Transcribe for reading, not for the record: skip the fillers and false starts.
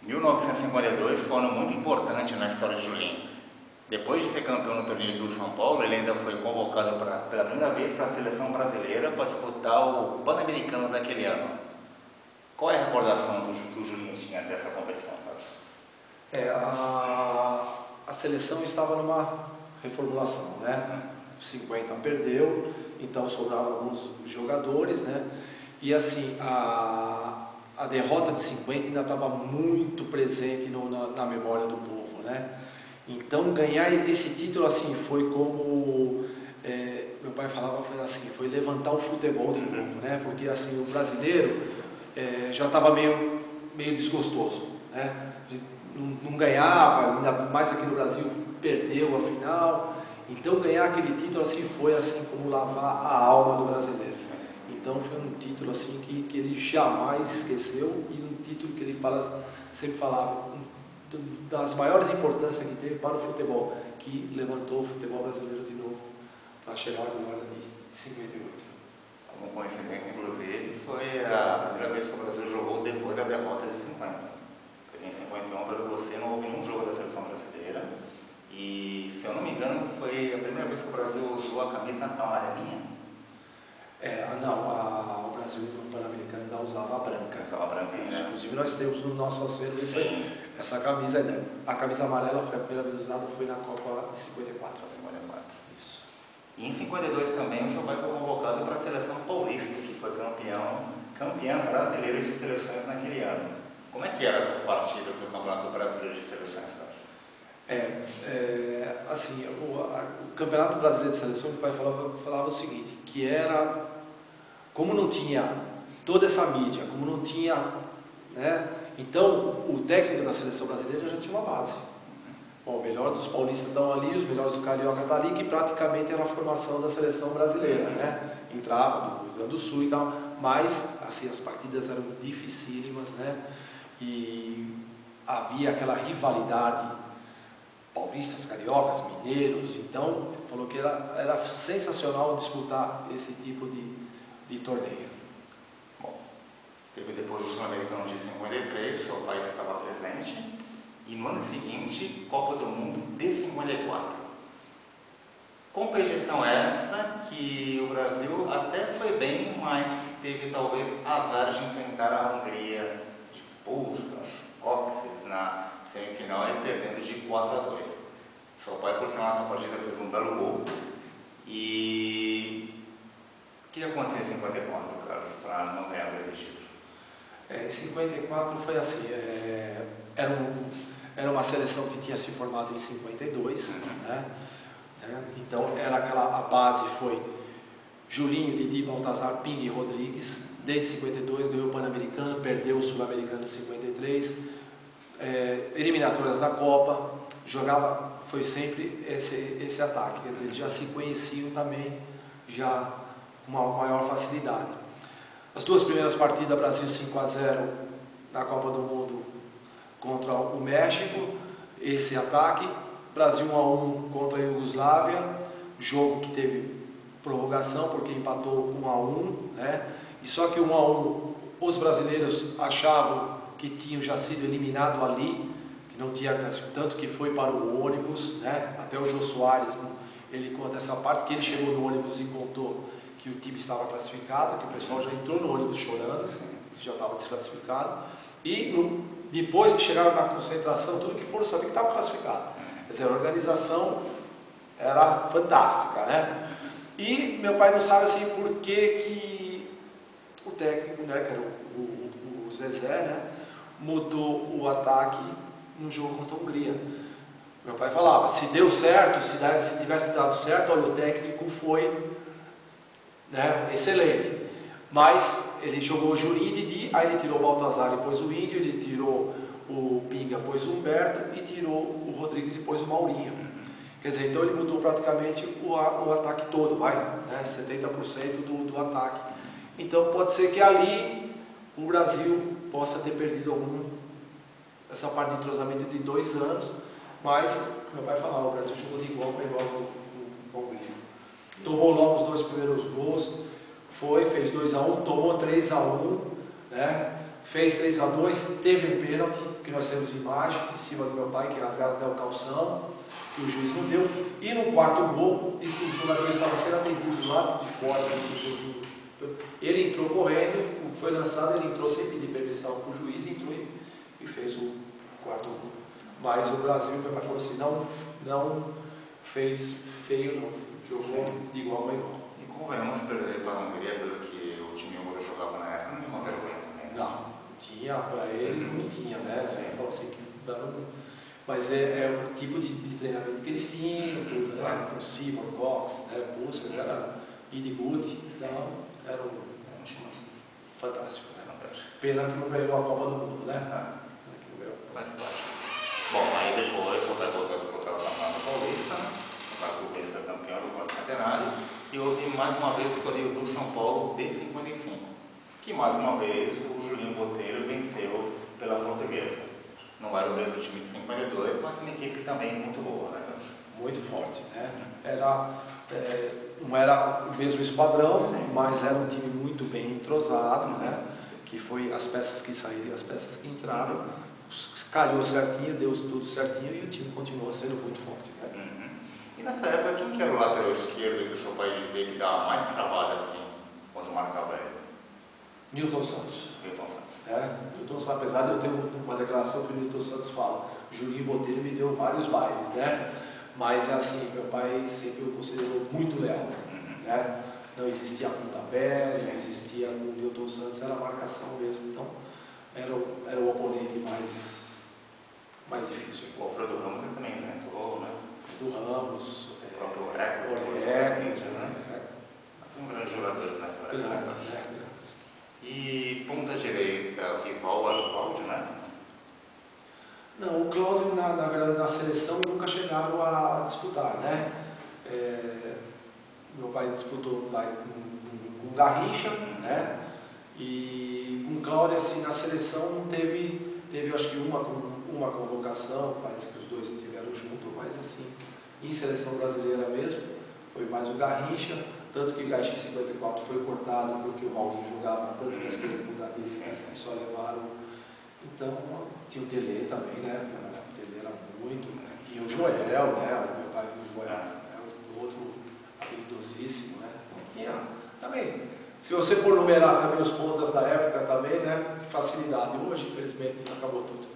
1952 foi um ano muito importante na história de Julinho. Depois de ser campeão no torneio do São Paulo, ele ainda foi convocado pela primeira vez para a seleção brasileira para disputar o Pan-Americano daquele ano. Qual é a recordação que o Julinho tinha dessa competição, Carlos? A seleção estava numa reformulação, né? 50 perdeu, então sobraram alguns jogadores, né? E assim, a derrota de 50 ainda estava muito presente na memória do povo, né? Então ganhar esse título assim foi como meu pai falava, foi assim, foi levantar o futebol de novo, né? Porque assim o brasileiro já estava meio desgostoso, né? Não ganhava, ainda mais aqui no Brasil perdeu a final. Então ganhar aquele título assim foi assim como lavar a alma do brasileiro. Então foi um título assim que ele jamais esqueceu e um título que ele sempre falava das maiores importâncias que teve para o futebol, que levantou o futebol brasileiro de novo para chegar agora de 58. Como coincidência, inclusive, foi a primeira vez que o Brasil jogou depois da derrota de 50. Porque em 51, pelo você, não houve nenhum jogo da seleção brasileira. E, se eu não me engano, foi a primeira vez que o Brasil usou a camisa amarelinha? Não, o Brasil no Pan-Americano ainda usava a branca. Usava a branca, né? Inclusive nós temos no nosso acervo essa camisa, né? A camisa amarela foi a primeira vez usada, foi na Copa de 54. Isso. E em 52 também o seu pai foi convocado para a seleção paulista, que foi campeã brasileira de seleções naquele ano. Como é que eram essas partidas do Campeonato Brasileiro de Seleções, Carlos? Assim, o Campeonato Brasileiro de Seleções, meu pai falava o seguinte, que era, como não tinha toda essa mídia, como não tinha, né, então o técnico da seleção brasileira já tinha uma base. Bom, o melhor dos paulistas estão ali, os melhores do Carioca estão ali, que praticamente era a formação da seleção brasileira, né, entrava do Rio Grande do Sul e tal, mas, assim, as partidas eram dificílimas, né, e havia aquela rivalidade, paulistas, cariocas, mineiros, então falou que era sensacional disputar esse tipo de torneio. Bom, teve depois o Sul-Americano de 53, seu pai estava presente, e no ano seguinte, Copa do Mundo de 54. Competição essa que o Brasil até foi bem, mas teve talvez azar de enfrentar a Hungria de Puskas, Kocsis na semifinal e perdendo de 4-2. Seu pai, por final dessa partida, fez um belo gol. E o que aconteceu em 54, Carlos, para não ganhar esse título? Em 54 foi assim, era uma seleção que tinha se formado em 52, né? Então a base foi Julinho, Didi, Baltazar, Ping e Rodrigues. Desde 52 ganhou o Pan-Americano, perdeu o Sul-Americano em 53, eliminatórias da Copa, foi sempre esse ataque, quer dizer, eles já se conheciam também, já com uma maior facilidade. As duas primeiras partidas, Brasil 5-0 na Copa do Mundo contra o México, esse ataque, Brasil 1-1 contra a Iugoslávia, jogo que teve prorrogação porque empatou 1-1, né? E só que 1-1 os brasileiros achavam que tinham já sido eliminados ali, que não tinha, tanto que foi para o ônibus, né? Até o Jô Soares, ele conta essa parte, que ele chegou no ônibus e contou que o time estava classificado, que o pessoal já entrou no ônibus chorando, que já estava desclassificado, e depois que chegaram na concentração, tudo que foram saber que estava classificado. Quer dizer, a organização era fantástica, né? E meu pai não sabe assim por que o técnico, né, que era o Zezé, né, mudou o ataque no jogo contra a Hungria. Meu pai falava, se deu certo, se tivesse dado certo, olha, o técnico foi, né, excelente. Mas ele jogou o Julinho e Didi, aí ele tirou o Baltazar e pôs o Índio, ele tirou o Pinga, pôs o Humberto e tirou o Rodrigues e pôs o Maurinho. Quer dizer, então ele mudou praticamente o ataque todo, né, 70% do ataque. Então pode ser que ali o Brasil possa ter perdido essa parte de entrosamento de 2 anos, mas meu pai falava, o Brasil jogou de igual para igual com o Hungria. Tomou logo os 2 primeiros gols, fez 2-1, tomou 3-1, né? fez 3-2, teve um pênalti, que nós temos imagem, em cima do meu pai, que rasgaram até o calção, que o juiz não deu. E no quarto gol, disse que o jogador estava sendo atendido do lado de fora. Ele entrou correndo, foi lançado, ele entrou sem pedir permissão para o juiz, entrou e fez o quarto gol. Mas o Brasil, meu pai falou assim, não fez feio, não jogou de igual a igual. E convenhamos, perder para a Hungria, pelo que o time húngaro jogava na época, não é uma vergonha também. Não, tinha, para eles não tinha, né? Falou assim que mas é o tipo de treinamento que eles tinham, tudo, né? O Simon, Box, né? Buscas, era Idigut, então era um time fantástico, né? Pena que não ganhou a Copa do Mundo, né? Faz parte. Bom, aí depois vai voltar a disputar o Campeonato Paulista, né? O Paulista ser campeão do quarto centenário, e houve mais uma vez o escolhido do São Paulo de 55, que mais uma vez o Julinho Botelho venceu pela Portuguesa. Não era o mesmo time de 52, mas uma equipe também muito boa, né? Muito forte, né? Não era o mesmo esquadrão, mas era um time muito bem entrosado, né? Que foi as peças que saíram e as peças que entraram, calhou certinho, deu tudo certinho e o time continuou sendo muito forte, né? E nessa época, quem que era o lateral esquerdo que o senhor pode dizer que dava mais trabalho assim, quando marcava ele? Newton Santos. Newton Santos. Newton Santos, apesar de eu ter uma declaração que o Newton Santos fala, Julinho Botelho me deu vários bailes, né? Mas é assim, meu pai sempre o considerou muito leal, né? Não existia pontapé, não existia o Newton Santos, era marcação mesmo, então era o oponente mais difícil. O Alfredo Ramos ele também enfrentou, né? Do Ramos, o próprio Oreco, né? Um grande jogador naquela época. Grande. E ponta direita, o rival era o Cláudio, né? Não, o Cláudio, na verdade, na seleção nunca chegaram a disputar, né? Meu pai disputou lá com Garrincha, né? E com o Cláudio, assim, na seleção não teve acho que uma convocação, parece que os dois estiveram juntos, mas assim, em seleção brasileira mesmo, foi mais o Garrincha, tanto que o Garrincha em 54 foi cortado porque o Paulinho jogava tanto na esquerda como na direita, que só levaram. Então, tinha o Tele também, né? O Tele era muito, tinha o Joel, né? O meu pai do Joel, o outro habilidosíssimo, né? Então, tinha também. Se você for numerar também os pontas da época também, né? Facilidade. Hoje, infelizmente, acabou tudo.